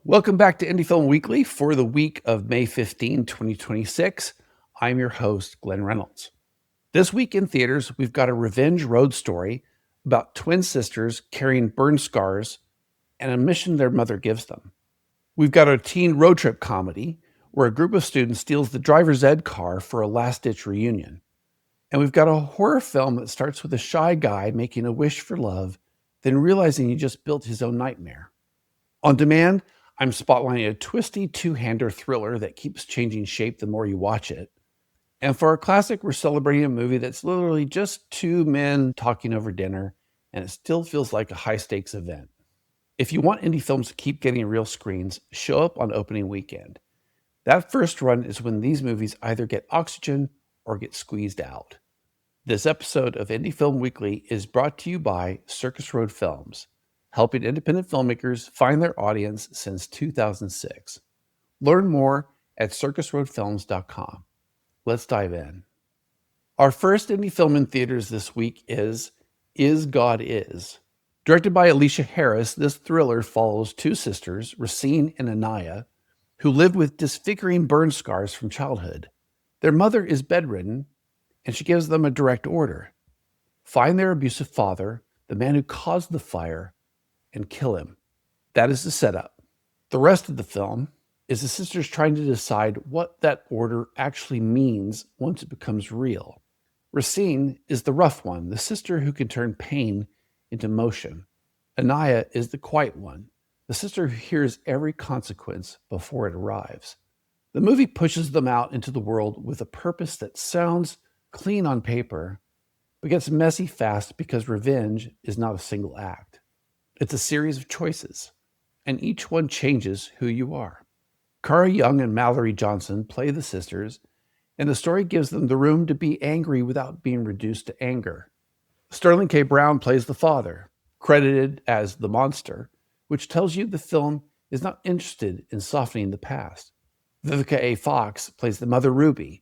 Welcome back to Indie Film Weekly for the week of May 15, 2026. I'm your host, Glen Reynolds. This week in theaters, we've got a revenge road story about twin sisters carrying burn scars and a mission their mother gives them. We've got a teen road trip comedy where a group of students steals the driver's ed car for a last-ditch reunion. And we've got a horror film that starts with a shy guy making a wish for love, then realizing he just built his own nightmare. On demand, I'm spotlighting a twisty two-hander thriller that keeps changing shape the more you watch it. And for our classic, we're celebrating a movie that's literally just two men talking over dinner, and it still feels like a high-stakes event. If you want indie films to keep getting real screens, show up on opening weekend. That first run is when these movies either get oxygen or get squeezed out. This episode of Indie Film Weekly is brought to you by Circus Road Films, helping independent filmmakers find their audience since 2006. Learn more at circusroadfilms.com. Let's dive in. Our first indie film in theaters this week is God Is? Directed by Alicia Harris, this thriller follows two sisters, Racine and Anaya, who live with disfiguring burn scars from childhood. Their mother is bedridden, and she gives them a direct order: find their abusive father, the man who caused the fire, and kill him. That is the setup. The rest of the film is the sisters trying to decide what that order actually means once it becomes real. Racine is the rough one, the sister who can turn pain into motion. Anaya is the quiet one, the sister who hears every consequence before it arrives. The movie pushes them out into the world with a purpose that sounds clean on paper, but gets messy fast because revenge is not a single act. It's a series of choices, and each one changes who you are. Cara Young and Mallory Johnson play the sisters, and the story gives them the room to be angry without being reduced to anger. Sterling K. Brown plays the father, credited as the monster, which tells you the film is not interested in softening the past. Vivica A. Fox plays the mother, Ruby,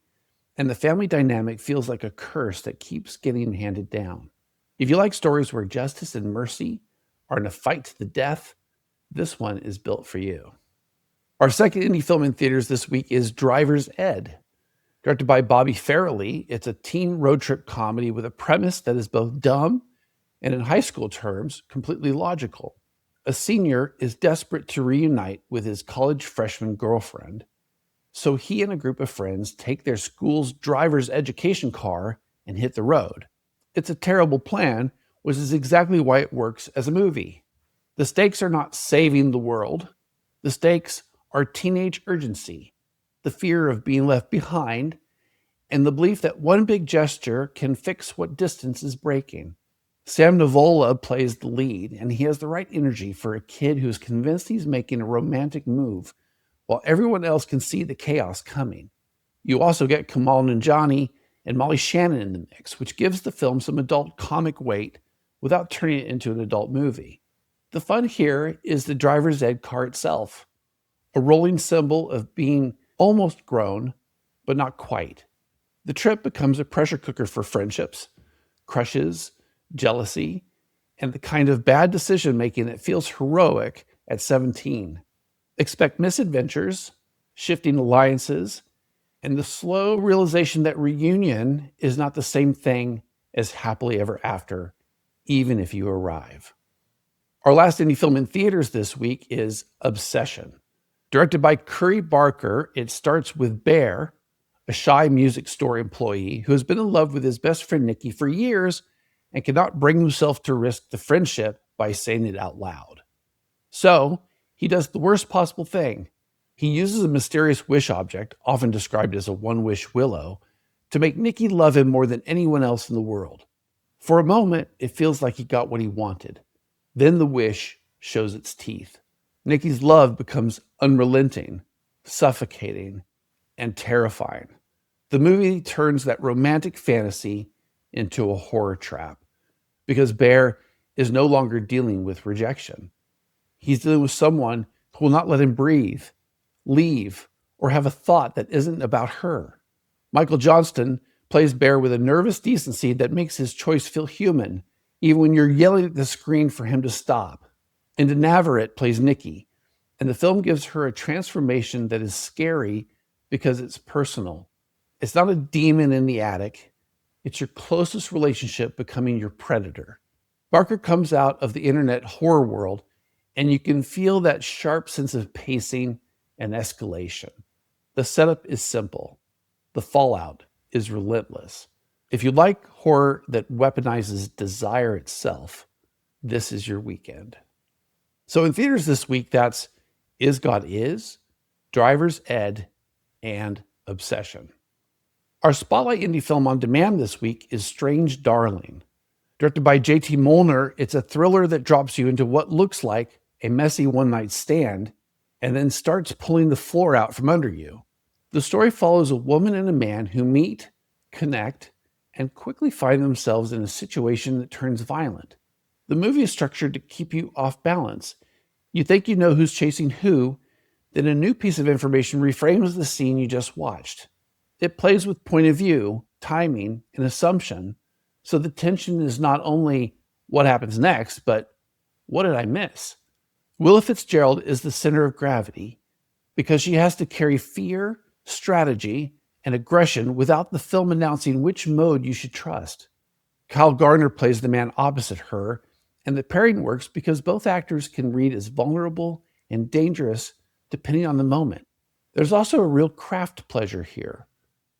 and the family dynamic feels like a curse that keeps getting handed down. If you like stories where justice and mercy are in a fight to the death, this one is built for you. Our second indie film in theaters this week is Driver's Ed. Directed by Bobby Farrelly, it's a teen road trip comedy with a premise that is both dumb and, in high school terms, completely logical. A senior is desperate to reunite with his college freshman girlfriend, so he and a group of friends take their school's driver's education car and hit the road. It's a terrible plan, which is exactly why it works as a movie. The stakes are not saving the world. The stakes are teenage urgency, the fear of being left behind, and the belief that one big gesture can fix what distance is breaking. Sam Nivola plays the lead, and he has the right energy for a kid who's convinced he's making a romantic move, while everyone else can see the chaos coming. You also get Kamal Nanjiani and Molly Shannon in the mix, which gives the film some adult comic weight without turning it into an adult movie. The fun here is the driver's ed car itself, a rolling symbol of being almost grown, but not quite. The trip becomes a pressure cooker for friendships, crushes, jealousy, and the kind of bad decision-making that feels heroic at 17. Expect misadventures, shifting alliances, and the slow realization that reunion is not the same thing as happily ever after, even if you arrive. Our last indie film in theaters this week is Obsession. Directed by Curry Barker, it starts with Bear, a shy music store employee who has been in love with his best friend Nikki for years and cannot bring himself to risk the friendship by saying it out loud. So, he does the worst possible thing. He uses a mysterious wish object, often described as a one-wish willow, to make Nikki love him more than anyone else in the world. For a moment, it feels like he got what he wanted. Then the wish shows its teeth. Nikki's love becomes unrelenting, suffocating, and terrifying. The movie turns that romantic fantasy into a horror trap because Bear is no longer dealing with rejection. He's dealing with someone who will not let him breathe, leave, or have a thought that isn't about her. Michael Johnston plays Bear with a nervous decency that makes his choice feel human, even when you're yelling at the screen for him to stop. And Navarrete plays Nikki, And the film gives her a transformation that is scary because it's personal. It's not a demon in the attic. It's your closest relationship becoming your predator. Barker comes out of the internet horror world, and you can feel that sharp sense of pacing and escalation. The setup is simple. The fallout is relentless. If you like horror that weaponizes desire itself, this is your weekend. So in theaters this week, that's Is God Is, Driver's Ed, and Obsession. Our Spotlight Indie Film on Demand this week is Strange Darling. Directed by J.T. Molnar, it's a thriller that drops you into what looks like a messy one-night stand and then starts pulling the floor out from under you. The story follows a woman and a man who meet, connect, and quickly find themselves in a situation that turns violent. The movie is structured to keep you off balance. You think you know who's chasing who, then a new piece of information reframes the scene you just watched. It plays with point of view, timing, and assumption, so the tension is not only what happens next, but what did I miss? Willa Fitzgerald is the center of gravity because she has to carry fear, strategy, and aggression without the film announcing which mode you should trust. Kyle Gardner plays the man opposite her, and the pairing works because both actors can read as vulnerable and dangerous depending on the moment. There's also a real craft pleasure here.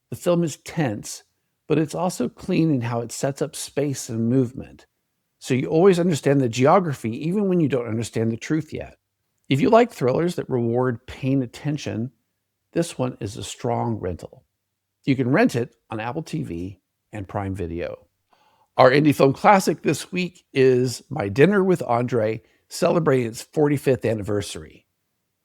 The film is tense, but it's also clean in how it sets up space and movement. So you always understand the geography even when you don't understand the truth yet. If you like thrillers that reward paying attention, this one is a strong rental. You can rent it on Apple TV and Prime Video. Our indie film classic this week is My Dinner with Andre, celebrating its 45th anniversary.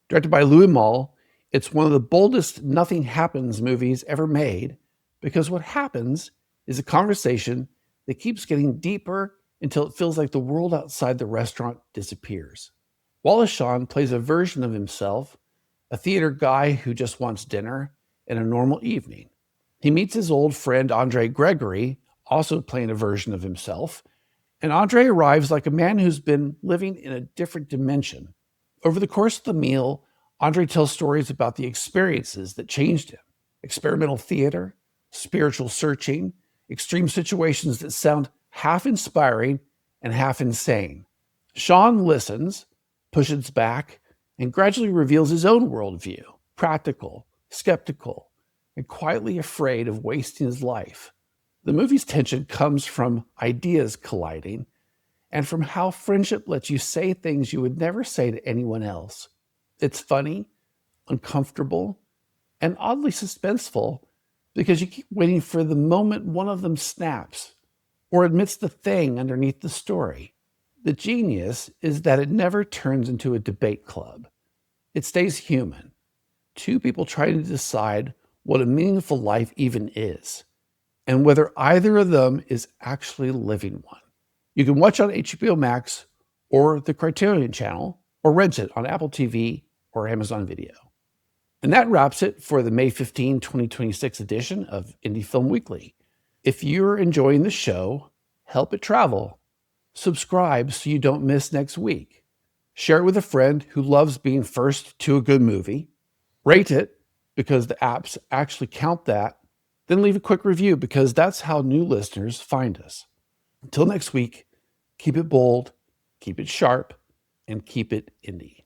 Directed by Louis Malle, it's one of the boldest nothing happens movies ever made because what happens is a conversation that keeps getting deeper until it feels like the world outside the restaurant disappears. Wallace Shawn plays a version of himself, a theater guy who just wants dinner and a normal evening. He meets his old friend Andre Gregory, also playing a version of himself, and Andre arrives like a man who's been living in a different dimension. Over the course of the meal, Andre tells stories about the experiences that changed him: experimental theater, spiritual searching, extreme situations that sound half inspiring and half insane. Shawn listens, pushes back, and gradually reveals his own worldview: practical, skeptical, and quietly afraid of wasting his life. The movie's tension comes from ideas colliding and from how friendship lets you say things you would never say to anyone else. It's funny, uncomfortable, and oddly suspenseful because you keep waiting for the moment one of them snaps or admits the thing underneath the story. The genius is that it never turns into a debate club. It stays human. Two people trying to decide what a meaningful life even is, and whether either of them is actually living one. You can watch on HBO Max or the Criterion Channel, or rent it on Apple TV or Amazon Video. And that wraps it for the May 15, 2026 edition of Indie Film Weekly. If you're enjoying the show, help it travel. Subscribe so you don't miss next week. Share it with a friend who loves being first to a good movie. Rate it because the apps actually count that. Then leave a quick review because that's how new listeners find us. Until next week, keep it bold, keep it sharp, and keep it indie.